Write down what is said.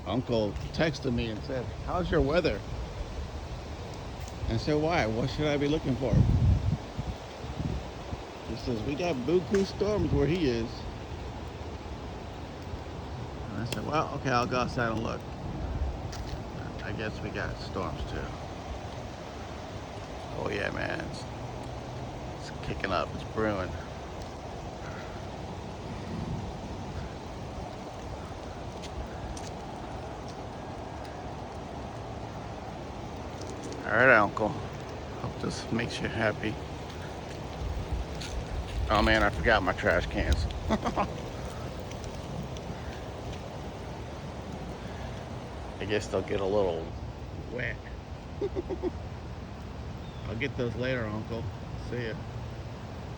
Uncle texted me and said, "How's your weather?" And I said, "Why? What should I be looking for?" He says, "We got buku storms where he is." And I said, "Well, okay, I'll go outside and look." I guess we got storms too. Oh yeah, man, it's kicking up. It's brewing. All right, Uncle. Hope this makes you happy. Oh man, I forgot my trash cans. I guess they'll get a little wet. I'll get those later, Uncle. See ya.